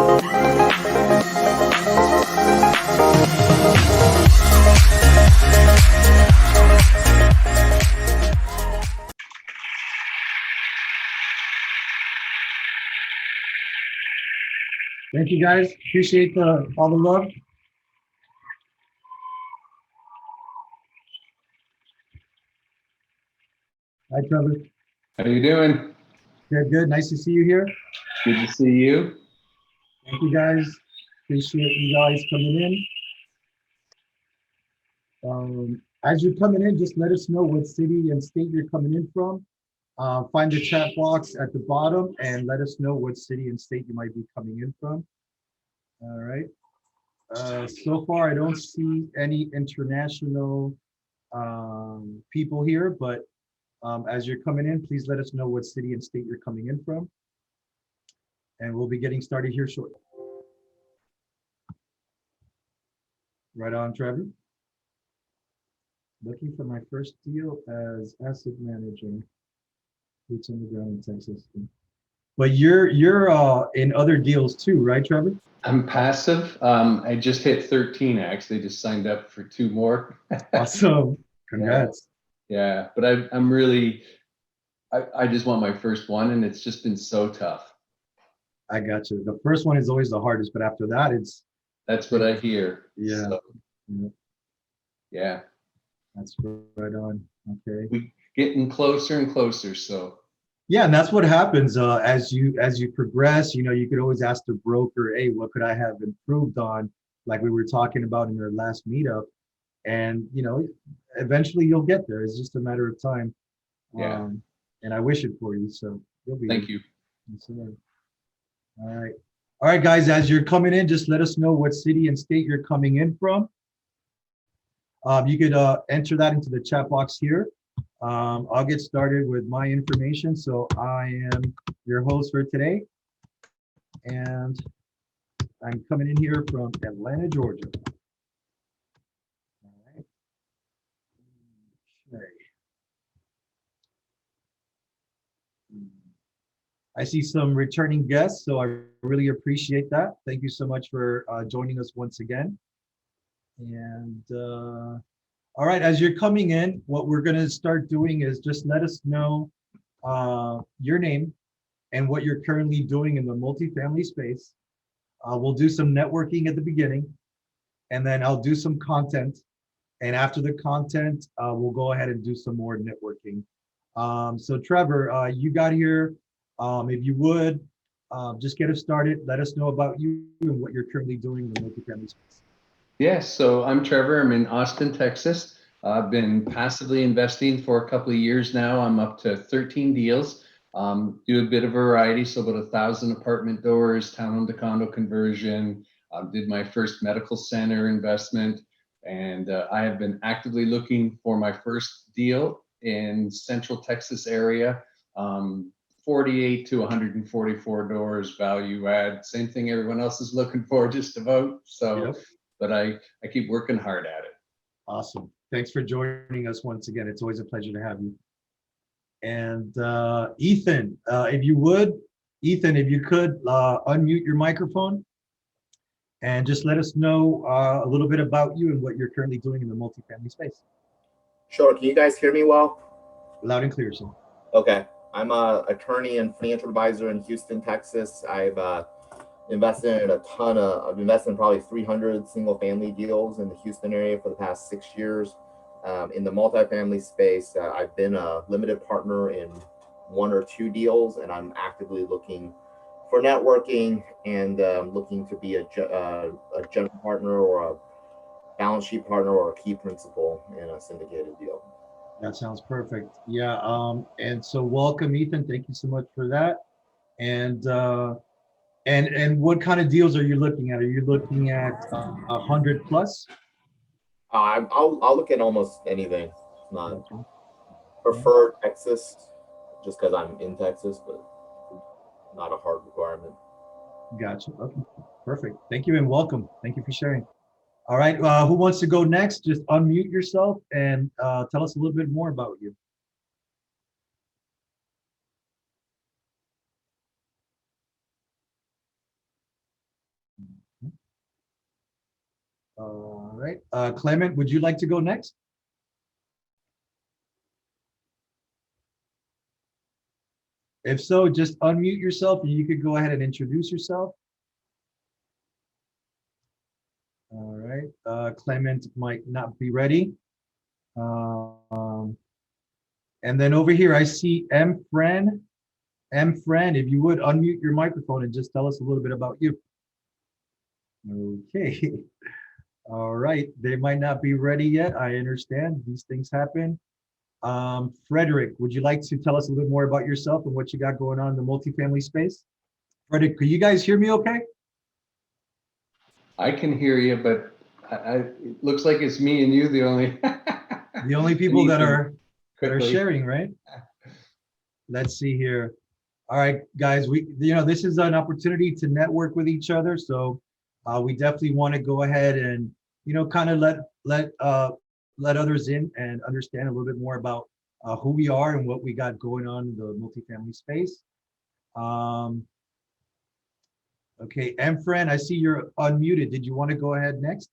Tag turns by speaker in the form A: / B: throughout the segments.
A: Thank you guys. Appreciate all the love. Hi, Trevor.
B: How you doing?
A: Good, good. Nice to see you here.
B: Good to see you.
A: Thank you guys. Appreciate you guys coming in. As you're coming in, just let us know what city and state you're coming in from. Find the chat box at the bottom and let us know what city and state you might be coming in from. All right. So far, I don't see any international people here, but as you're coming in, please let us know what city and state you're coming in from. And we'll be getting started here shortly. Right on, Trevor. Looking for my first deal as asset manager. Boots on the ground in Texas. But you're in other deals too, right, Trevor?
B: I'm passive. I just hit 13. I actually just signed up for 2 more.
A: Awesome. Congrats.
B: Yeah, but I'm really, I just want my first one, and it's just been so tough.
A: I got you. The first one is always the hardest, but after that,
B: that's what I hear.
A: Yeah. So,
B: yeah.
A: That's right on. Okay.
B: We getting closer and closer. So.
A: Yeah, and that's what happens as you progress. You know, you could always ask the broker, "Hey, what could I have improved on?" Like we were talking about in our last meetup, and you know, eventually you'll get there. It's just a matter of time.
B: Yeah.
A: And I wish it for you. So you'll be.
B: Thank you.
A: All right, guys. As you're coming in, just let us know what city and state you're coming in from. You could enter that into the chat box here. I'll get started with my information. So I am your host for today, and I'm coming in here from Atlanta, Georgia. All right. Okay. I see some returning guests, so I really appreciate that. Thank you so much for joining us once again. And all right, as you're coming in, what we're going to start doing is just let us know your name and what you're currently doing in the multifamily space. We'll do some networking at the beginning, and then I'll do some content. And after the content, we'll go ahead and do some more networking. So Trevor, you got here. If you would, just get us started. Let us know about you and what you're currently doing in the multifamily space.
B: Yes, so I'm Trevor. I'm in Austin, Texas. I've been passively investing for a couple of years now. I'm up to 13 deals. Do a bit of variety, so about 1,000 apartment doors, townhome to condo conversion. Did my first medical center investment, and I have been actively looking for my first deal in Central Texas area. 48 to 144 doors, value add, same thing everyone else is looking for, just about. So. Yep. But I keep working hard at it.
A: Awesome. Thanks for joining us once again. It's always a pleasure to have you. And Ethan, if you could unmute your microphone and just let us know a little bit about you and what you're currently doing in the multifamily space.
C: Sure. Can you guys hear me well?
A: Loud and clear, sir.
C: Okay. I'm an attorney and financial advisor in Houston, Texas. I've invested in I've invested in probably 300 single family deals in the Houston area for the past 6 years. In the multifamily space, I've been a limited partner in 1 or 2 deals, and I'm actively looking for networking and looking to be a general partner or a balance sheet partner or a key principal in a syndicated deal.
A: That sounds perfect. Yeah. And so welcome, Ethan. Thank you so much for that. And what kind of deals are you looking at? Are you looking at 100 plus?
C: I'll look at almost anything. Not prefer Texas, just because I'm in Texas, but not a hard requirement.
A: Gotcha. Okay. Perfect. Thank you and welcome. Thank you for sharing. All right. Who wants to go next? Just unmute yourself and tell us a little bit more about you. right. Clement, would you like to go next? If so, just unmute yourself and you could go ahead and introduce yourself. All right. Clement might not be ready. And then over here, I see MFIN. MFIN, if you would unmute your microphone and just tell us a little bit about you. Okay. All right. They might not be ready yet. I understand these things happen. Frederick, would you like to tell us a little bit more about yourself and what you got going on in the multifamily space? Frederick, could you guys hear me okay?
B: I can hear you, but it looks like it's me and you, the
A: only people that are
B: quickly
A: sharing, right? Let's see here. All right, guys, this is an opportunity to network with each other. So we definitely want to go ahead and, kind of let others in and understand a little bit more about who we are and what we got going on in the multifamily space. Okay, MFriend, I see you're unmuted. Did you want to go ahead next?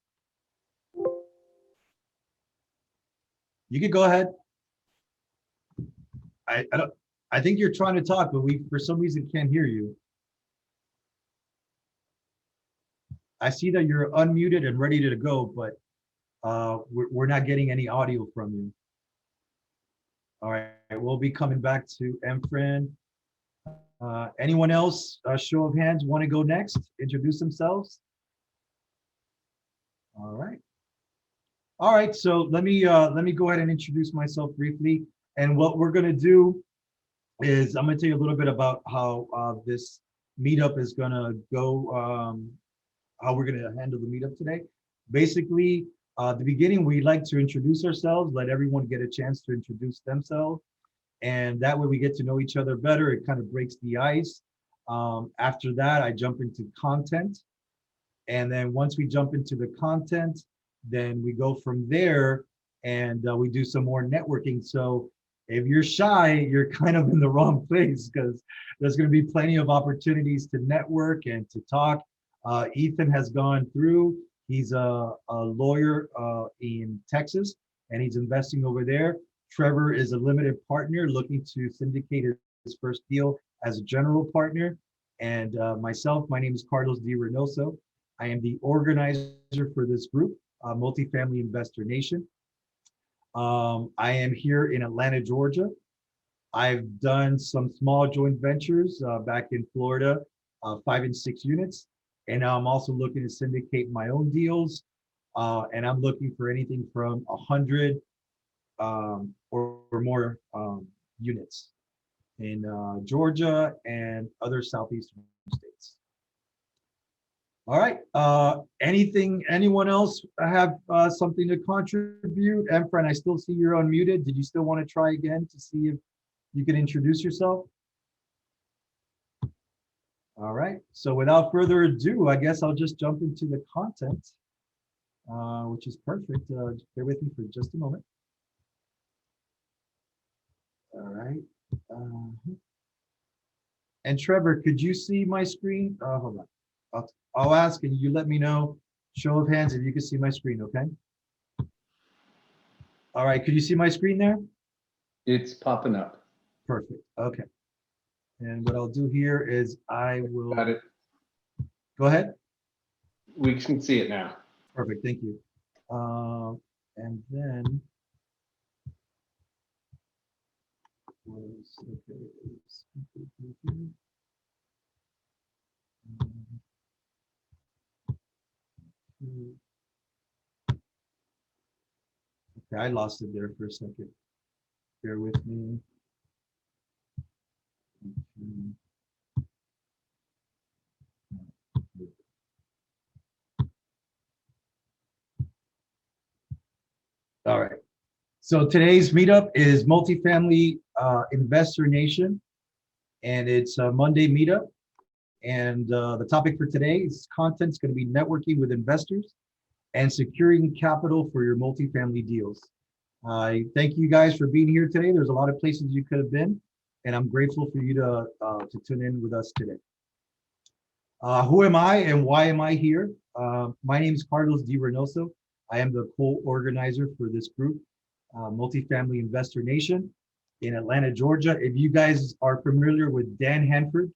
A: You could go ahead. I think you're trying to talk, but we for some reason can't hear you. I see that you're unmuted and ready to go, but we're not getting any audio from you. All right, we'll be coming back to MFriend. Anyone else, show of hands, want to go next? Introduce themselves. All right. All right, so let me go ahead and introduce myself briefly. And what we're going to do is I'm going to tell you a little bit about how this meetup is going to go, how we're going to handle the meetup today. Basically, at the beginning, we'd like to introduce ourselves, let everyone get a chance to introduce themselves. And that way we get to know each other better. It kind of breaks the ice. After that, I jump into content. And then once we jump into the content, then we go from there and we do some more networking. So if you're shy, you're kind of in the wrong place because there's going to be plenty of opportunities to network and to talk. Ethan has gone through. He's a lawyer in Texas, and he's investing over there. Trevor is a limited partner looking to syndicate his first deal as a general partner. And myself, my name is Carlos D. Reinoso. I am the organizer for this group, Multifamily Investor Nation. I am here in Atlanta, Georgia. I've done some small joint ventures back in Florida, 5 and 6 units. And now I'm also looking to syndicate my own deals. And I'm looking for anything from 100 or more units in Georgia and other southeastern states. All right. Anyone else have something to contribute? MFriend, I still see you're unmuted. Did you still want to try again to see if you can introduce yourself? All right. So without further ado, I guess I'll just jump into the content, which is perfect. Bear with me for just a moment. All right. And Trevor, could you see my screen? Hold on. I'll ask and you let me know, show of hands, if you can see my screen, okay? All right, could you see my screen there?
B: it's popping up.
A: Perfect, okay. And what I'll do here is I will.
B: Got it.
A: Go ahead.
B: We can see it now.
A: Perfect, thank you. And then. Okay, I lost it there for a second. Bear with me. All right. So today's meetup is Multifamily Investor Nation, and it's a Monday meetup. And the topic for today's content is going to be networking with investors and securing capital for your multifamily deals. I thank you guys for being here today. There's a lot of places you could have been, and I'm grateful for you to tune in with us today. Who am I and why am I here? My name is Carlos D. Reinoso. I am the co-organizer for this group, Multifamily Investor Nation in Atlanta, Georgia. If you guys are familiar with Dan Hanford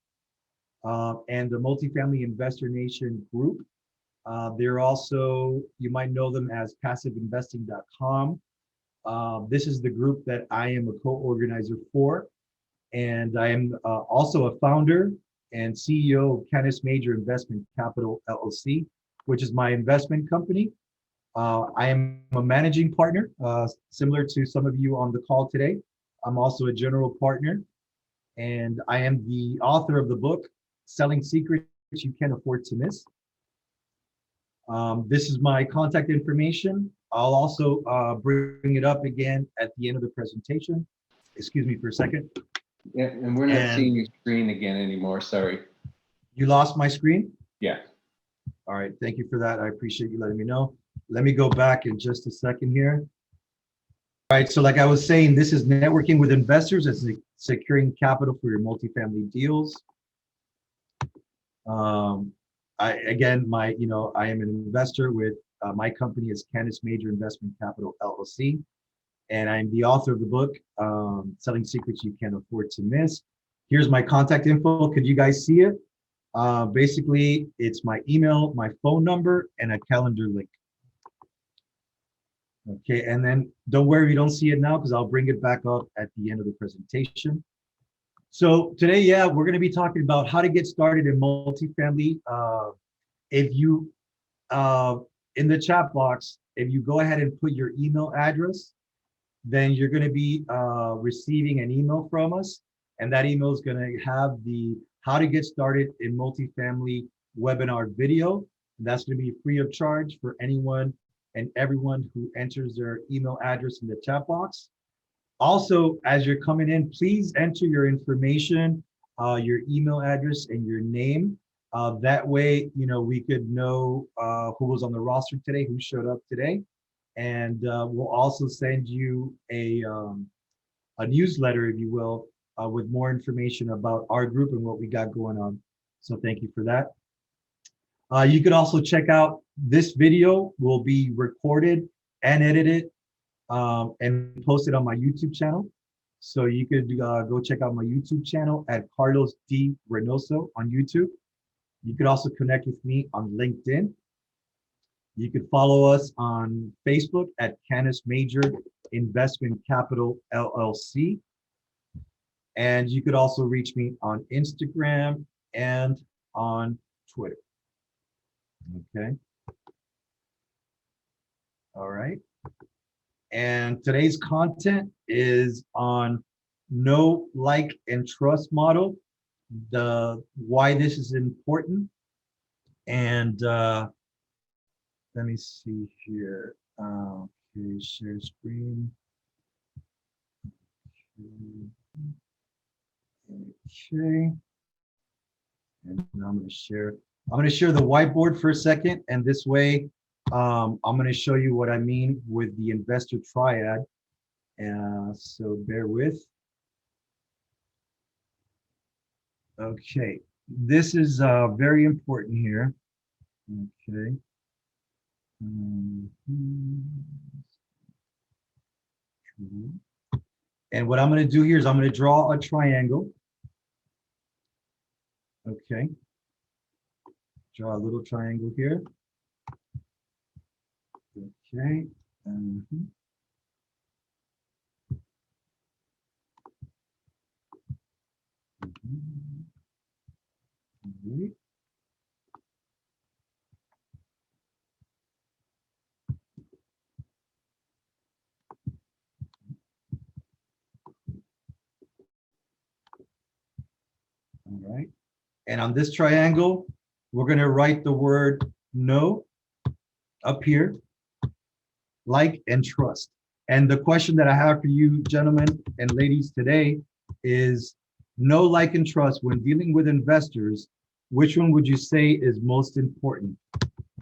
A: and the Multifamily Investor Nation group, they're also, you might know them as passiveinvesting.com. This is the group that I am a co-organizer for. And I am also a founder and CEO of Canis Major Investment Capital, LLC, which is my investment company. I am a managing partner, similar to some of you on the call today. I'm also a general partner, and I am the author of the book, Selling Secrets You Can't Afford to Miss. This is my contact information. I'll also bring it up again at the end of the presentation. Excuse me for a second.
B: Yeah, and we're not seeing your screen again anymore, sorry.
A: You lost my screen?
B: Yeah.
A: All right, thank you for that. I appreciate you letting me know. Let me go back in just a second here. All right, so like I was saying, this is networking with investors and securing capital for your multifamily deals. I am an investor with my company is Canis Major Investment Capital, LLC. And I'm the author of the book, Selling Secrets You Can't Afford to Miss. Here's my contact info. Could you guys see it? Basically, it's my email, my phone number, and a calendar link. Okay, and then don't worry if you don't see it now, because I'll bring it back up at the end of the presentation. So today, we're going to be talking about how to get started in multifamily. If you, in the chat box, if you go ahead and put your email address, then you're going to be receiving an email from us, and that email is going to have the how to get started in multifamily webinar video. And that's going to be free of charge for anyone and everyone who enters their email address in the chat box. Also, as you're coming in, please enter your information, your email address and your name. That way, we could know who was on the roster today, who showed up today. And we'll also send you a newsletter, if you will, with more information about our group and what we got going on. So thank you for that. You could also check out this video will be recorded and edited and posted on my YouTube channel. So you could go check out my YouTube channel at Carlos D. Reinoso on YouTube. You could also connect with me on LinkedIn. You could follow us on Facebook at Canis Major Investment Capital, LLC. And you could also reach me on Instagram and on Twitter. Okay. All right. And today's content is on know, like, and trust model, why this is important. And let me see here. Okay, share screen. Okay. And now I'm going to share. I'm going to share the whiteboard for a second, and this way, I'm going to show you what I mean with the investor triad. So bear with. Okay, this is very important here. Okay. And what I'm going to do here is I'm going to draw a triangle. Okay. Draw a little triangle here. Okay. Right. All right. And on this triangle, we're going to write the word know up here, like and trust. And the question that I have for you, gentlemen and ladies, today is know, like, and trust. When dealing with investors, which one would you say is most important?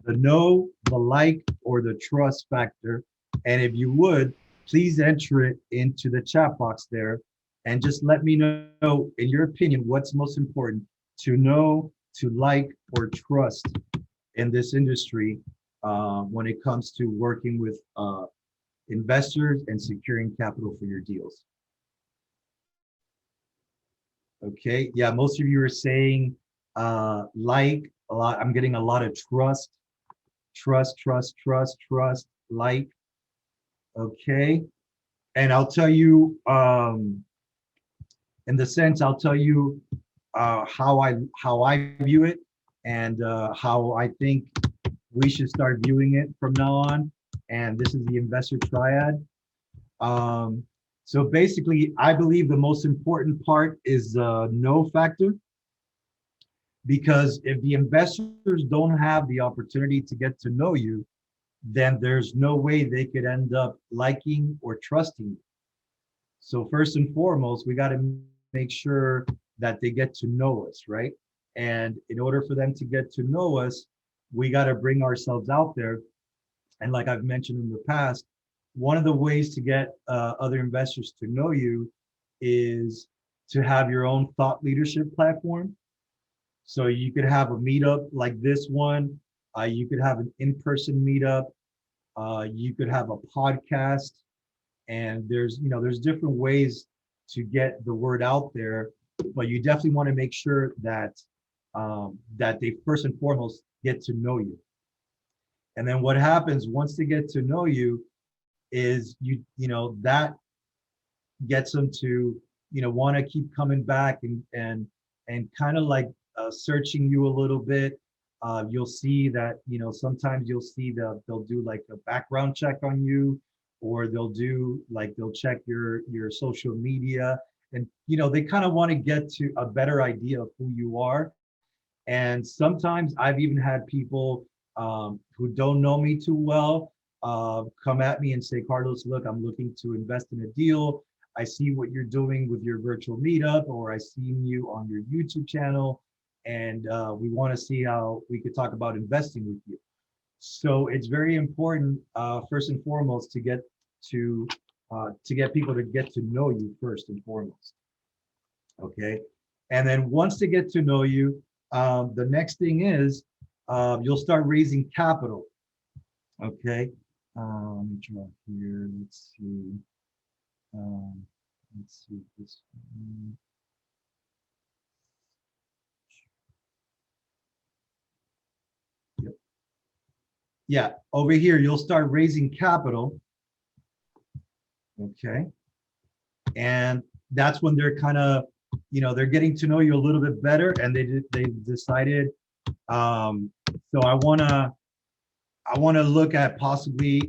A: The know, the like, or the trust factor? And if you would, please enter it into the chat box there and just let me know, in your opinion, what's most important: to know, to like, or trust in this industry when it comes to working with investors and securing capital for your deals. Okay, yeah, most of you are saying like a lot. I'm getting a lot of trust, like, okay. And I'll tell you, in the sense, I'll tell you how I view it, and how I think we should start viewing it from now on. And this is the investor triad. So basically, I believe the most important part is the know factor, because if the investors don't have the opportunity to get to know you, then there's no way they could end up liking or trusting you. So first and foremost, we got to make sure that they get to know us, right? And in order for them to get to know us, we got to bring ourselves out there. And like I've mentioned in the past, one of the ways to get other investors to know you is to have your own thought leadership platform. So you could have a meetup like this one. You could have an in-person meetup. You could have a podcast. And there's different ways to get the word out there, but you definitely want to make sure that that they first and foremost get to know you. And then what happens once they get to know you is that gets them to want to keep coming back and kind of like searching you a little bit. You'll see that sometimes you'll see that they'll do like a background check on you, or they'll check your social media, and they kind of want to get to a better idea of who you are. And sometimes I've even had people who don't know me too well come at me and say, Carlos, look, I'm looking to invest in a deal. I see what you're doing with your virtual meetup, or I seen you on your YouTube channel, and we want to see how we could talk about investing with you. So it's very important, first and foremost, to get people to get to know you first and foremost. Okay, and then once they get to know you, the next thing is you'll start raising capital. Okay, let me draw here. Let's see. Let's see this one. Yep. Yeah, over here you'll start raising capital. Okay, and that's when they're kind of they're getting to know you a little bit better, and they decided so I want to look at possibly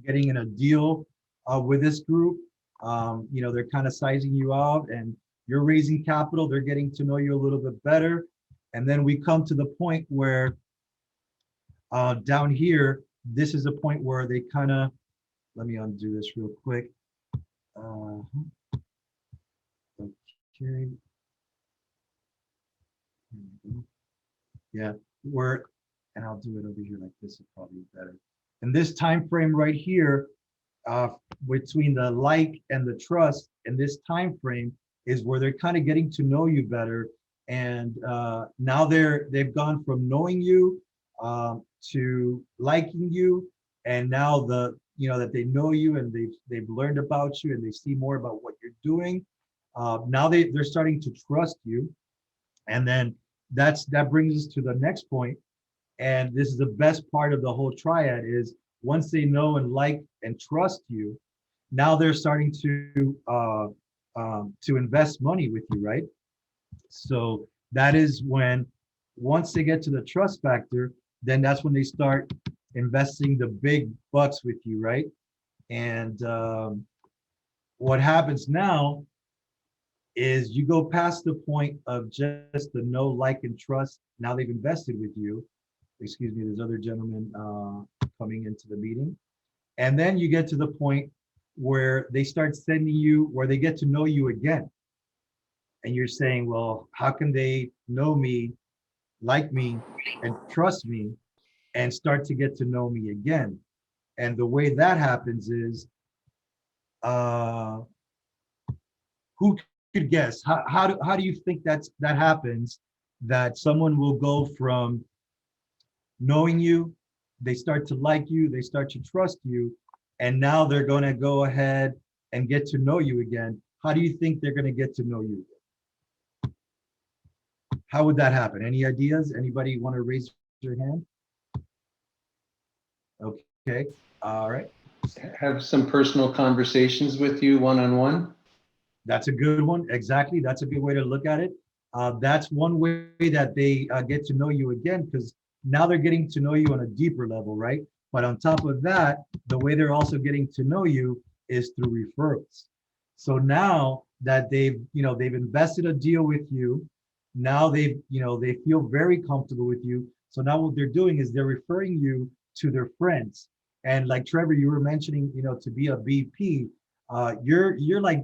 A: getting in a deal with this group. They're kind of sizing you out, and you're raising capital. They're getting to know you a little bit better. And then we come to the point where down here, this is a point where they kind of, let me undo this real quick. Okay. Yeah, and I'll do it over here like this is probably better. And this time frame right here, between the like and the trust, and this time frame is where they're kind of getting to know you better. And now they've gone from knowing you to liking you, and now that they know you and they've learned about you and they see more about what you're doing. Now they're starting to trust you, and then that brings us to the next point. And this is the best part of the whole triad is once they know and like and trust you, now they're starting to invest money with you, right? So that is when, once they get to the trust factor, then that's when they start investing the big bucks with you, right? And what happens now is you go past the point of just the know, like, and trust. Now they've invested with you. Excuse me, there's other gentlemen coming into the meeting. And then you get to the point where they start sending you, where they get to know you again. And you're saying, well, how can they know me, like me, and trust me, and start to get to know me again? And the way that happens is, who could guess? How do you think that happens, that someone will go from knowing you, they start to like you, they start to trust you, and now they're going to go ahead and get to know you again. How do you think they're going to get to know you? How would that happen? Any ideas? Anybody want to raise your hand? Okay. All right.
B: Have some personal conversations with you one-on-one.
A: That's a good one. Exactly. That's a good way to look at it. That's one way that they get to know you again, because now they're getting to know you on a deeper level, right? But on top of that, the way they're also getting to know you is through referrals. So now that they've invested a deal with you, now they feel very comfortable with you. So now what they're doing is they're referring you to their friends. And like Trevor, you were mentioning, to be a BP, you're like,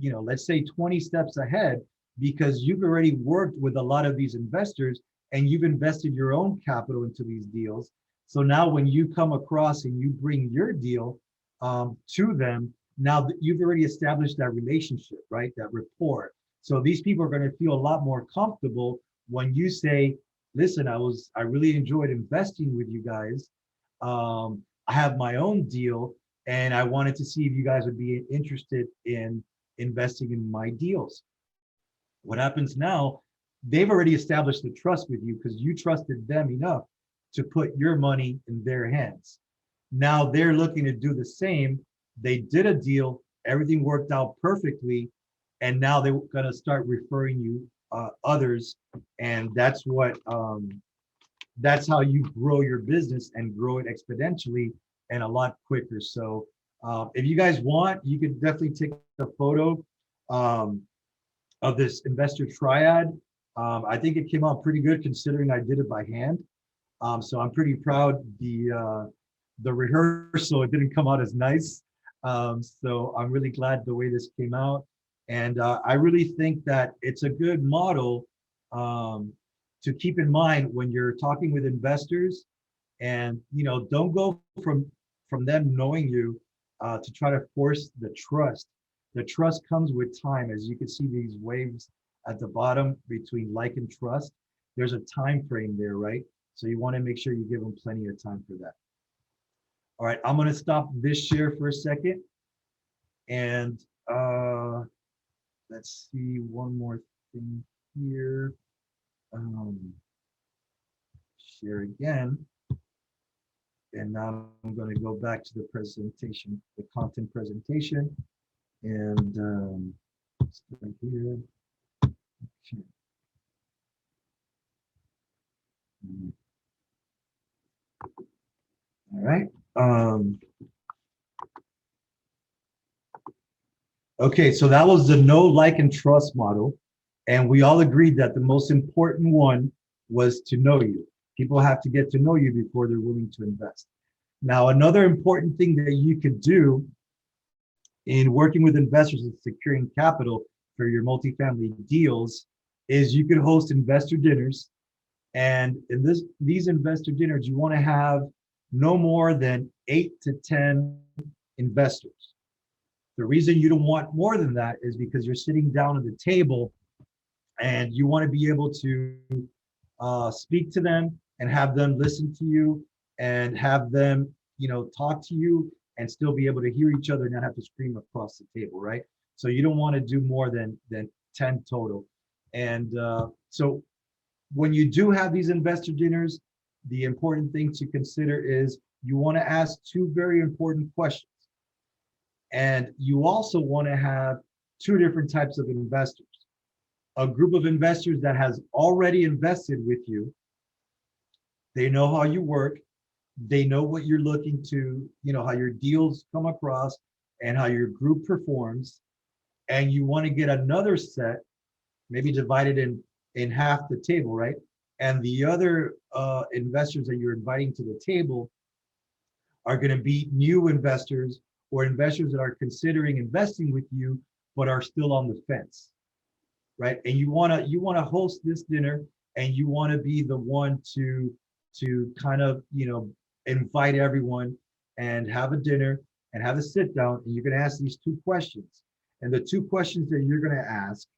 A: let's say 20 steps ahead, because you've already worked with a lot of these investors and you've invested your own capital into these deals. So now when you come across and you bring your deal to them, now that you've already established that relationship, right? That rapport. So these people are going to feel a lot more comfortable when you say, listen, I really enjoyed investing with you guys. I have my own deal and I wanted to see if you guys would be interested in investing in my deals. What happens now, they've already established the trust with you because you trusted them enough to put your money in their hands. Now they're looking to do the same. They did a deal, everything worked out perfectly, and now they're gonna start referring you others, and that's how you grow your business and grow it exponentially and a lot quicker. So if you guys want, you could definitely take a photo of this investor triad. I think it came out pretty good considering I did it by hand. So I'm pretty proud. The rehearsal, it didn't come out as nice. So I'm really glad the way this came out. And I really think that it's a good model to keep in mind when you're talking with investors. And don't go from them knowing you to try to force the trust. The trust comes with time. As you can see these waves at the bottom between like and trust, there's a time frame there, right? So you want to make sure you give them plenty of time for that. All right, I'm going to stop this share for a second. And let's see one more thing here. Share again. And now I'm going to go back to the presentation, the content presentation. And right here. Okay. All right. Okay, so that was the know, like, and trust model. And we all agreed that the most important one was to know you. People have to get to know you before they're willing to invest. Now, another important thing that you could do in working with investors and securing capital for your multifamily deals is you could host investor dinners. And in these investor dinners, you want to have no more than 8 to 10 investors. The reason you don't want more than that is because you're sitting down at the table and you want to be able to speak to them and have them listen to you and have them, talk to you and still be able to hear each other and not have to scream across the table, right? So you don't want to do more than 10 total. And so when you do have these investor dinners, the important thing to consider is you want to ask 2 very important questions. And you also want to have 2 different types of investors. A group of investors that has already invested with you. They know how you work. They know what you're looking to, how your deals come across and how your group performs. And you want to get another set, maybe divided in half the table, right? And the other investors that you're inviting to the table are going to be new investors or investors that are considering investing with you, but are still on the fence, right? And you want to host this dinner, and you want to be the one to kind of, invite everyone and have a dinner and have a sit down, and you're going to ask these 2 questions. And the 2 questions that you're going to ask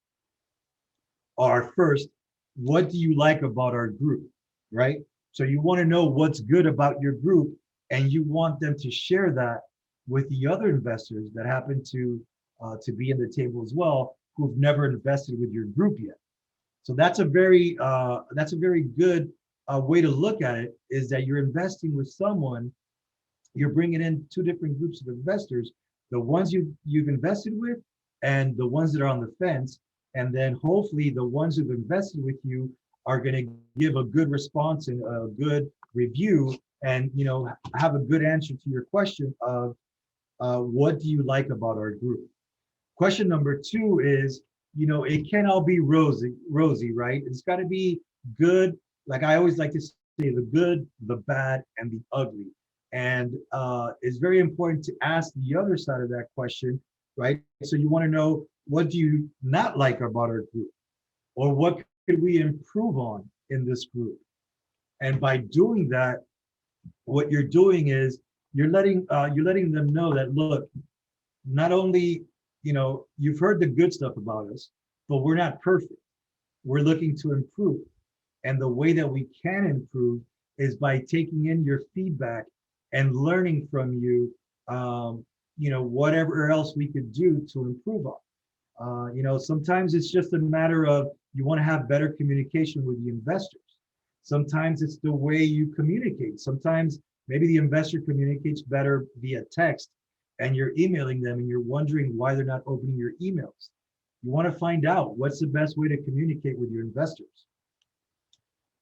A: are, first, what do you like about our group, right? So you want to know what's good about your group, and you want them to share that with the other investors that happen to be in the table as well, who've never invested with your group yet. So that's a very good way to look at it, is that you're investing with someone, you're bringing in two different groups of investors, the ones you've invested with and the ones that are on the fence. And then hopefully the ones who've invested with you are going to give a good response and a good review, and have a good answer to your question of what do you like about our group. Question number two is, it can't all be rosy, right? It's got to be good. Like I always like to say, the good, the bad, and the ugly. And it's very important to ask the other side of that question, right? So you want to know, what do you not like about our group? Or what could we improve on in this group? And by doing that, what you're doing is you're letting them know that, look, not only, you've heard the good stuff about us, but we're not perfect. We're looking to improve. And the way that we can improve is by taking in your feedback and learning from you, whatever else we could do to improve on. Sometimes it's just a matter of, you want to have better communication with the investors. Sometimes it's the way you communicate. Sometimes maybe the investor communicates better via text, and you're emailing them and you're wondering why they're not opening your emails. You want to find out what's the best way to communicate with your investors.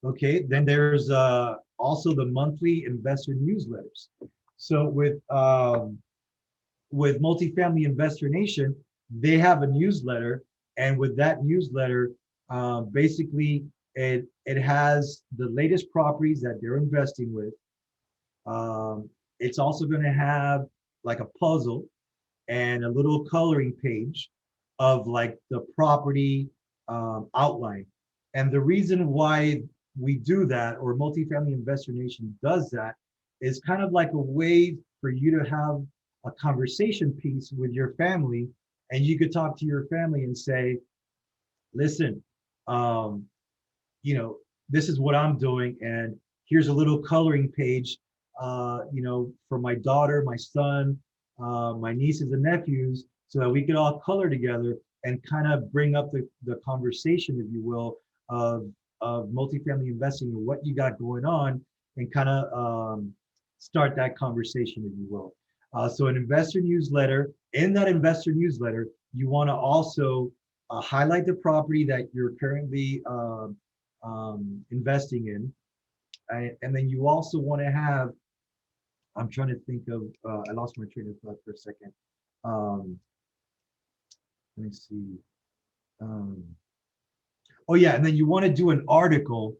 A: Okay, then there's also the monthly investor newsletters. So with Multifamily Investor Nation, they have a newsletter, and with that newsletter, basically it has the latest properties that they're investing with. It's also going to have like a puzzle and a little coloring page of like the property outline. And the reason why we do that, or Multifamily Investor Nation does that, is kind of like a way for you to have a conversation piece with your family, and you could talk to your family and say, listen, this is what I'm doing, and here's a little coloring page, for my daughter, my son, my nieces and nephews, so that we could all color together and kind of bring up the conversation, if you will, of multifamily investing and what you got going on, and kind of start that conversation, if you will. So an investor newsletter, in that investor newsletter, you want to also highlight the property that you're currently investing in. And then you also want to have, I'm trying to think of, I lost my train of thought for a second. Let me see. Oh yeah, and then you want to do an article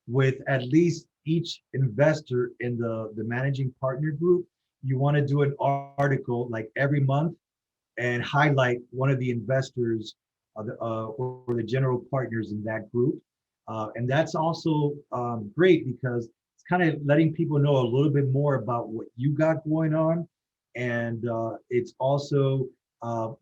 A: with at least each investor in the managing partner group. You want to do an article like every month and highlight one of the investors or the general partners in that group. And that's also great, because it's kind of letting people know a little bit more about what you got going on. And it's also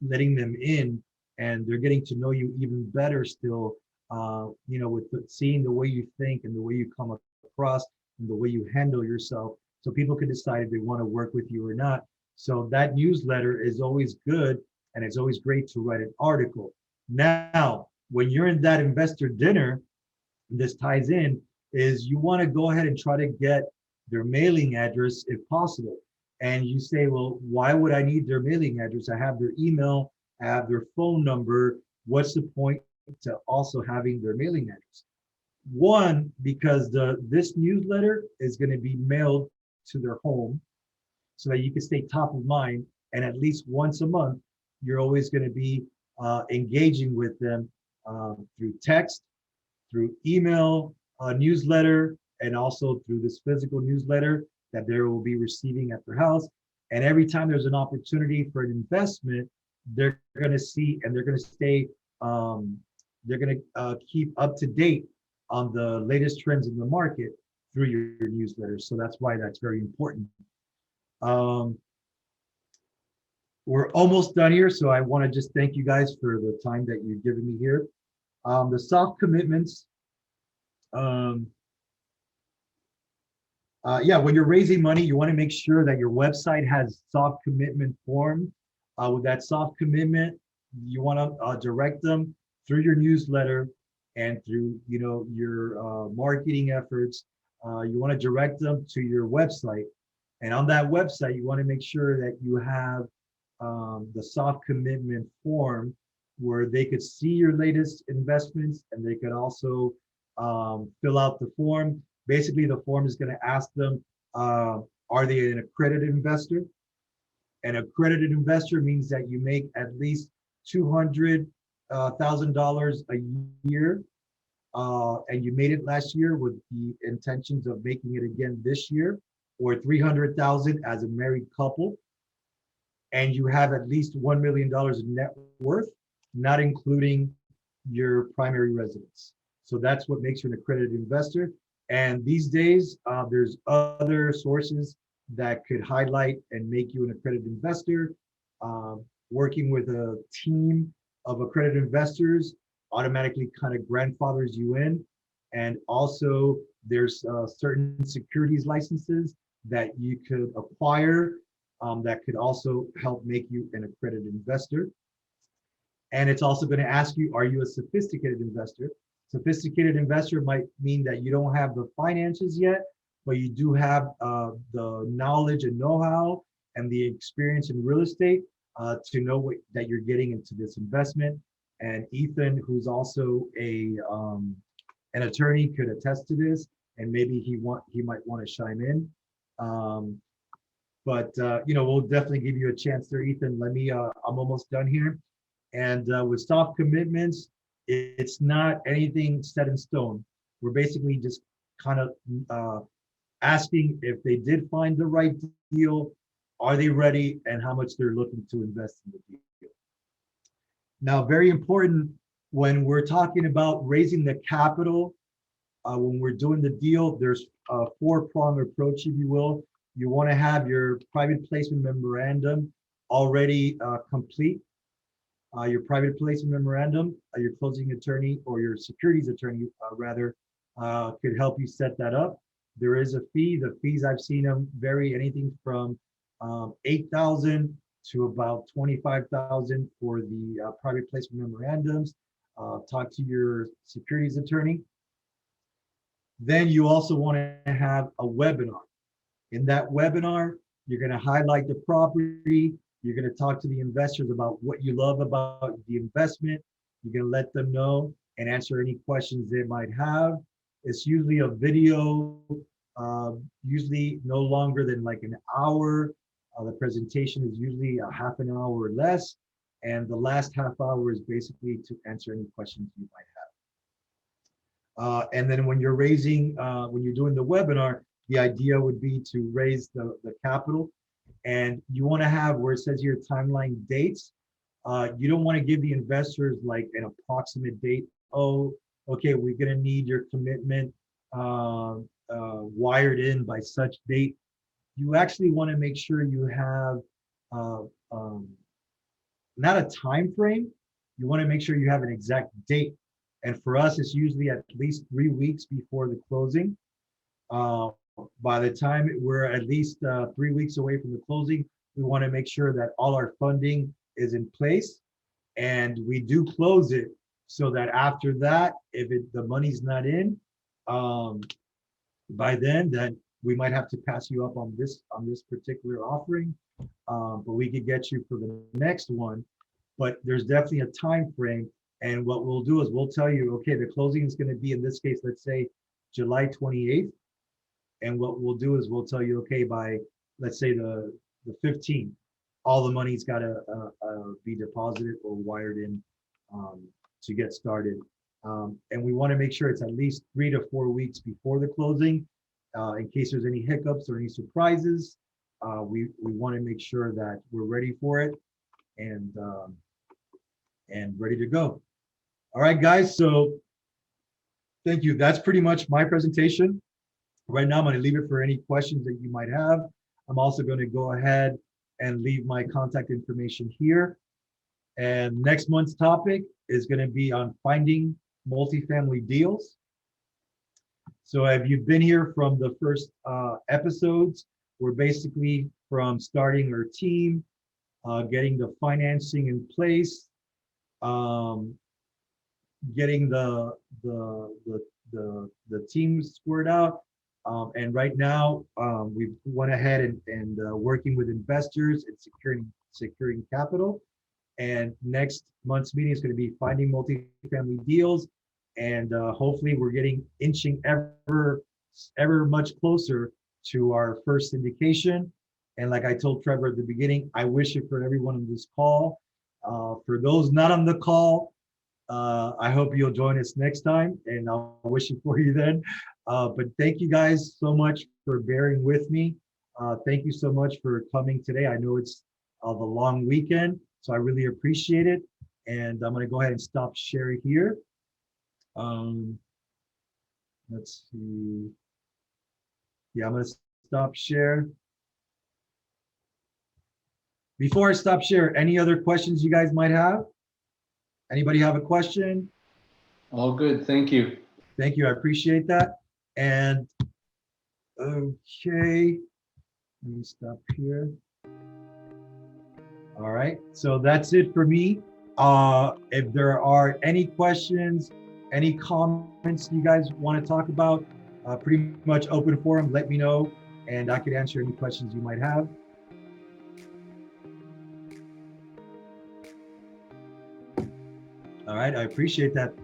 A: letting them in, and they're getting to know you even better still, with seeing the way you think and the way you come across and the way you handle yourself, so people can decide if they want to work with you or not. So that newsletter is always good, and it's always great to write an article. Now, when you're in that investor dinner, this ties in, is you want to go ahead and try to get their mailing address if possible. And you say, well, why would I need their mailing address? I have their email, I have their phone number. What's the point to also having their mailing address? One, because this newsletter is going to be mailed to their home, so that you can stay top of mind, and at least once a month, you're always going to be engaging with them through text, through email, newsletter, and also through this physical newsletter that they will be receiving at their house. And every time there's an opportunity for an investment, they're going to see, and they're going to stay, they're going to keep up to date on the latest trends in the market through your newsletter. So that's why that's very important. We're almost done here, so I want to just thank you guys for the time that you've given me here. The soft commitments, Yeah, when you're raising money, you want to make sure that your website has soft commitment form. With that soft commitment, you want to direct them through your newsletter and through your marketing efforts. You want to direct them to your website, and on that website, you want to make sure that you have the soft commitment form where they could see your latest investments, and they could also fill out the form. Basically, the form is going to ask them, are they an accredited investor? An accredited investor means that you make at least $200,000 a year, and you made it last year with the intentions of making it again this year, or 300,000 as a married couple, and you have at least $1 million in net worth, not including your primary residence. So that's what makes you an accredited investor. And these days, there's other sources that could highlight and make you an accredited investor. Working with a team of accredited investors automatically kind of grandfathers you in. And also, there's certain securities licenses that you could acquire that could also help make you an accredited investor. And it's also going to ask you, are you a sophisticated investor? Sophisticated investor might mean that you don't have the finances yet, but you do have the knowledge and know-how and the experience in real estate to know that you're getting into this investment. And Ethan, who's also an attorney, could attest to this, and maybe he might want to chime in. But we'll definitely give you a chance there, Ethan. I'm almost done here. And with soft commitments, it's not anything set in stone. We're basically just kind of asking if they did find the right deal, are they ready, and how much they're looking to invest in the deal. Now, very important when we're talking about raising the capital, when we're doing the deal, there's a four-pronged approach, if you will. You want to have your private placement memorandum already complete. Your private placement memorandum, your closing attorney or your securities attorney could help you set that up. There is a fee. The fees I've seen them vary anything from $8,000 to about $25,000 for the private placement memorandums. Talk to your securities attorney. Then you also want to have a webinar. In that webinar, you're going to highlight the property. You're going to talk to the investors about what you love about the investment. You're going to let them know and answer any questions they might have. It's usually a video, usually no longer than like an hour. The presentation is usually a half an hour or less. And the last half hour is basically to answer any questions you might have. And then when you're doing the webinar, the idea would be to raise the capital. And you want to have, where it says here, timeline dates. You don't want to give the investors like an approximate date. Oh, okay, we're going to need your commitment wired in by such date. You actually want to make sure you have not a time frame. You want to make sure you have an exact date. And for us, it's usually at least 3 weeks before the closing. By the time we're at least 3 weeks away from the closing, we want to make sure that all our funding is in place, and we do close it so that after that, if the money's not in by then we might have to pass you up on this particular offering, but we could get you for the next one. But there's definitely a time frame, and what we'll do is we'll tell you, okay, the closing is going to be, in this case, let's say July 28th. And what we'll do is we'll tell you, okay, by, let's say the 15th, all the money's got to be deposited or wired in to get started. And we want to make sure it's at least 3 to 4 weeks before the closing, in case there's any hiccups or any surprises. We want to make sure that we're ready for it and ready to go. All right, guys. So thank you. That's pretty much my presentation. Right now, I'm going to leave it for any questions that you might have. I'm also going to go ahead and leave my contact information here. And next month's topic is going to be on finding multifamily deals. So if you've been here from the first episodes, we're basically from starting our team, getting the financing in place, getting the team squared out. And right now, we've went ahead and working with investors and securing capital. And next month's meeting is going to be finding multifamily deals, and hopefully we're inching ever much closer to our first syndication. And like I told Trevor at the beginning, I wish it for everyone on this call. For those not on the call, I hope you'll join us next time, and I'll wish it for you then. But thank you guys so much for bearing with me. Thank you so much for coming today. I know it's the long weekend, so I really appreciate it. And I'm going to go ahead and stop sharing here. Let's see. Yeah, I'm going to stop share. Before I stop share, any other questions you guys might have? Anybody have a question?
B: All good, thank you.
A: Thank you, I appreciate that. And okay, let me stop here. All right, so that's it for me. If there are any questions, any comments you guys want to talk about, pretty much open forum, let me know, and I could answer any questions you might have. All right, I appreciate that.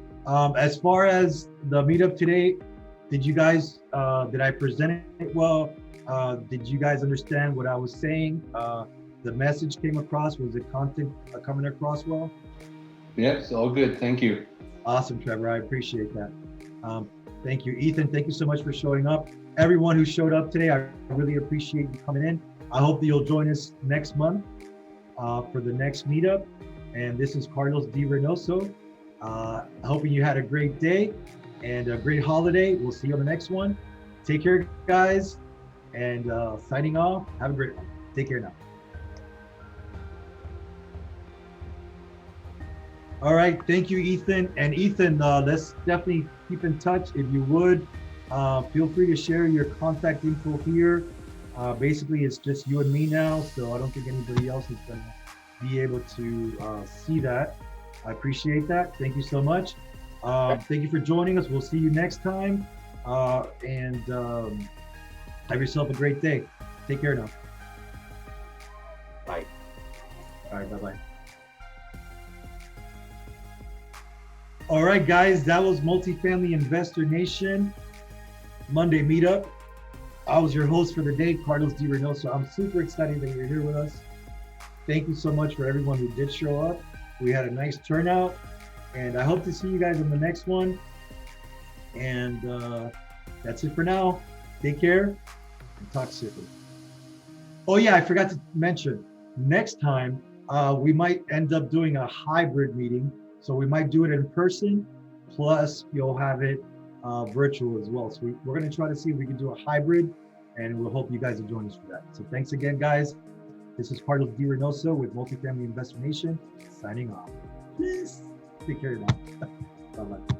A: As far as the meetup today, did you guys, did I present it well? Did you guys understand what I was saying? The message came across? Was the content coming across well?
B: Yes, all good, thank you.
A: Awesome, Trevor, I appreciate that. Thank you, Ethan, thank you so much for showing up. Everyone who showed up today, I really appreciate you coming in. I hope that you'll join us next month for the next meetup. And this is Carlos D. Reinoso. Hoping you had a great day and a great holiday. We'll see you on the next one. Take care, guys. And signing off. Have a great one. Take care now. All right. Thank you, Ethan. And Ethan, let's definitely keep in touch. If you would, feel free to share your contact info here. Basically, it's just you and me now, so I don't think anybody else is going to be able to see that. I appreciate that. Thank you so much. Thank you for joining us. We'll see you next time. And have yourself a great day. Take care now.
C: Bye.
A: All right, bye-bye. All right, guys, that was Multifamily Investor Nation Monday Meetup. I was your host for the day, Carlos D. Reinoso. I'm super excited that you're here with us. Thank you so much for everyone who did show up. We had a nice turnout, and I hope to see you guys on the next one. And that's it for now. Take care and talk soon. Oh yeah, I forgot to mention, next time we might end up doing a hybrid meeting. So we might do it in person, plus you'll have it virtual as well. So we're gonna try to see if we can do a hybrid, and we'll hope you guys will join us for that. So thanks again, guys. This is Carlos D. Reinoso with Multifamily Investor Nation, signing off. Peace. Take care now. Bye-bye.